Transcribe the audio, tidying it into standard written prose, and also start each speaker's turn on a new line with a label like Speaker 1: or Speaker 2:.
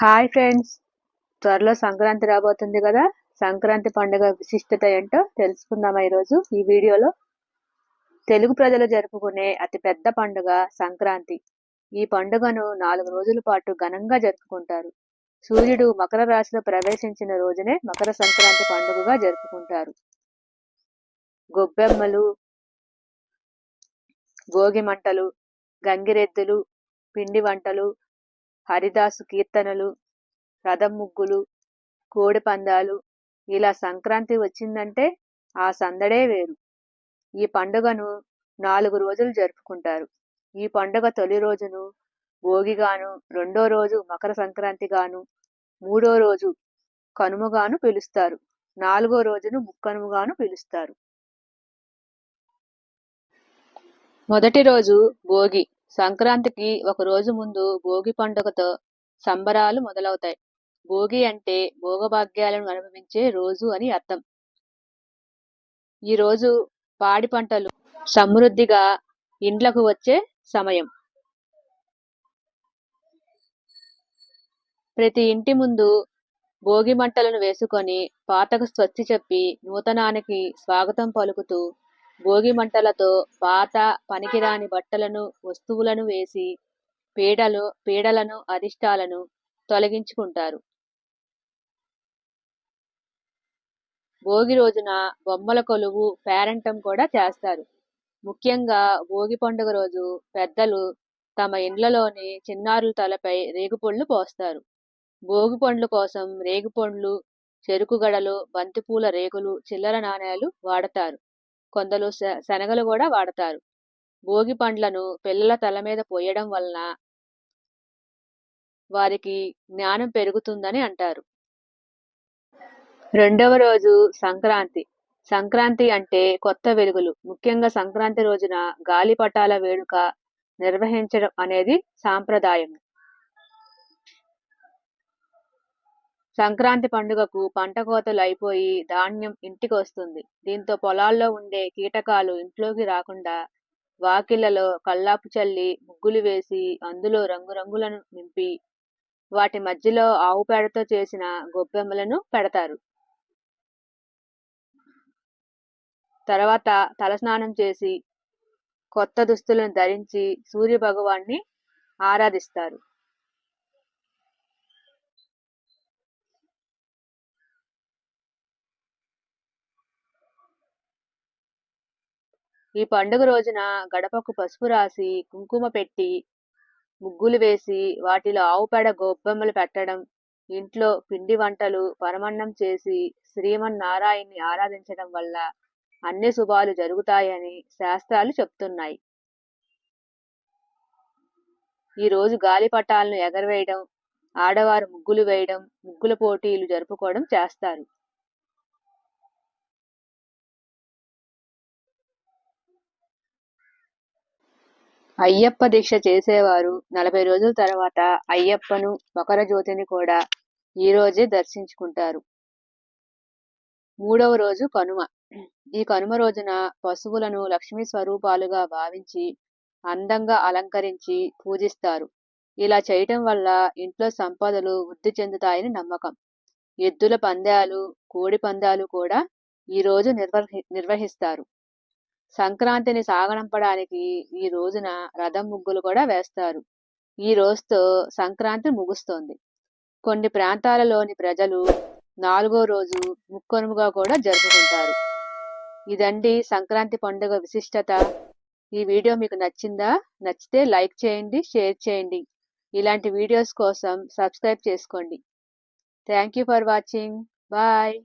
Speaker 1: Hi friends, త్వరలో సంక్రాంతి రాబోతుంది కదా. సంక్రాంతి పండుగ విశిష్టత ఏంటో తెలుసుకుందామా ఈరోజు ఈ వీడియోలో. తెలుగు ప్రజలు జరుపుకునే అతిపెద్ద పండుగ సంక్రాంతి. ఈ పండుగను 4 రోజుల పాటు ఘనంగా జరుపుకుంటారు. సూర్యుడు మకర రాశిలో ప్రవేశించిన రోజునే మకర సంక్రాంతి పండుగగా జరుపుకుంటారు. గొబ్బెమ్మలు, భోగి మంటలు, గంగిరెద్దులు, పిండి వంటలు, హరిదాసు కీర్తనలు, రథం ముగ్గులు, కోడి పందాలు, ఇలా సంక్రాంతి వచ్చిందంటే ఆ సందడే వేరు. ఈ పండుగను 4 రోజులు జరుపుకుంటారు. ఈ పండుగ తొలి రోజును భోగిగాను, రెండో రోజు మకర సంక్రాంతిగాను, మూడో రోజు కనుమగాను పిలుస్తారు. 4గో రోజును ముక్కనుమగాను పిలుస్తారు. మొదటి రోజు భోగి. సంక్రాంతికి ఒక రోజు ముందు భోగి పండుగతో సంబరాలు మొదలవుతాయి. భోగి అంటే భోగభాగ్యాలను అనుభవించే రోజు అని అర్థం. ఈ రోజు పాడి పంటలు సమృద్ధిగా ఇండ్లకు వచ్చే సమయం. ప్రతి ఇంటి ముందు భోగి మంటలను వేసుకొని పాతకు స్వస్తి చెప్పి నూతనానికి స్వాగతం పలుకుతూ భోగి మంటలతో పాత పనికిరాని బట్టలను, వస్తువులను వేసి పీడలను, అరిష్టాలను తొలగించుకుంటారు. భోగి రోజున బొమ్మల కొలువు, పేరంటం కూడా చేస్తారు. ముఖ్యంగా భోగి పండుగ రోజు పెద్దలు తమ ఇండ్లలోని చిన్నారుల తలపై రేగుపళ్ళు పోస్తారు. భోగి పండ్ల కోసం రేగుపండ్లు, చెరుకు గడలు, బంతిపూల రేకులు, చిల్లర నాణేలు వాడతారు. కొందరు శనగలు కూడా వాడతారు. భోగి పండ్లను పిల్లల తల మీద పోయడం వలన వారికి జ్ఞానం పెరుగుతుందని అంటారు. రెండవ రోజు సంక్రాంతి. సంక్రాంతి అంటే కొత్త వెలుగులు. ముఖ్యంగా సంక్రాంతి రోజున గాలిపటాల వేడుక నిర్వహించడం అనేది సాంప్రదాయం. సంక్రాంతి పండుగకు పంట కోతలు అయిపోయి ధాన్యం ఇంటికి వస్తుంది. దీంతో పొలాల్లో ఉండే కీటకాలు ఇంట్లోకి రాకుండా వాకిళ్లలో కల్లాపు చల్లి ముగ్గులు వేసి అందులో రంగురంగులను నింపి వాటి మధ్యలో ఆవు పేడతో చేసిన గొబ్బెమ్మలను పెడతారు. తర్వాత తలస్నానం చేసి కొత్త దుస్తులను ధరించి సూర్య భగవాన్ని ఆరాధిస్తారు. ఈ పండుగ రోజున గడపకు పసుపు రాసి కుంకుమ పెట్టి ముగ్గులు వేసి వాటిలో ఆవు పేడ గొబ్బెమ్మలు పెట్టడం, ఇంట్లో పిండి వంటలు, పరమన్నం చేసి శ్రీమన్నారాయణ్ణి ఆరాధించడం వల్ల అన్ని శుభాలు జరుగుతాయని శాస్త్రాలు చెప్తున్నాయి. ఈ రోజు గాలిపటాలను ఎగరవేయడం, ఆడవారు ముగ్గులు వేయడం, ముగ్గుల పోటీలు జరుపుకోవడం చేస్తారు. అయ్యప్ప దీక్ష చేసేవారు 40 రోజుల తర్వాత అయ్యప్పను, మకర జ్యోతిని కూడా ఈ రోజే దర్శించుకుంటారు. మూడవ రోజు కనుమ. ఈ కనుమ రోజున పశువులను లక్ష్మీ స్వరూపాలుగా భావించి అందంగా అలంకరించి పూజిస్తారు. ఇలా చేయటం వల్ల ఇంట్లో సంపదలు వృద్ధి చెందుతాయని నమ్మకం. ఎద్దుల పందాలు, కోడి పందాలు కూడా ఈ రోజు నిర్వహిస్తారు. సంక్రాంతిని సాగనంపడానికి ఈ రోజున రథం ముగ్గులు కూడా వేస్తారు. ఈ రోజుతో సంక్రాంతి ముగుస్తోంది. కొన్ని ప్రాంతాలలోని ప్రజలు 4గో రోజు ముక్కనుమగా కూడా జరుపుకుంటారు. ఇదండి సంక్రాంతి పండుగ విశిష్టత. ఈ వీడియో మీకు నచ్చిందా? నచ్చితే లైక్ చేయండి, షేర్ చేయండి. ఇలాంటి వీడియోస్ కోసం సబ్స్క్రైబ్ చేసుకోండి. Thank you for watching. Bye.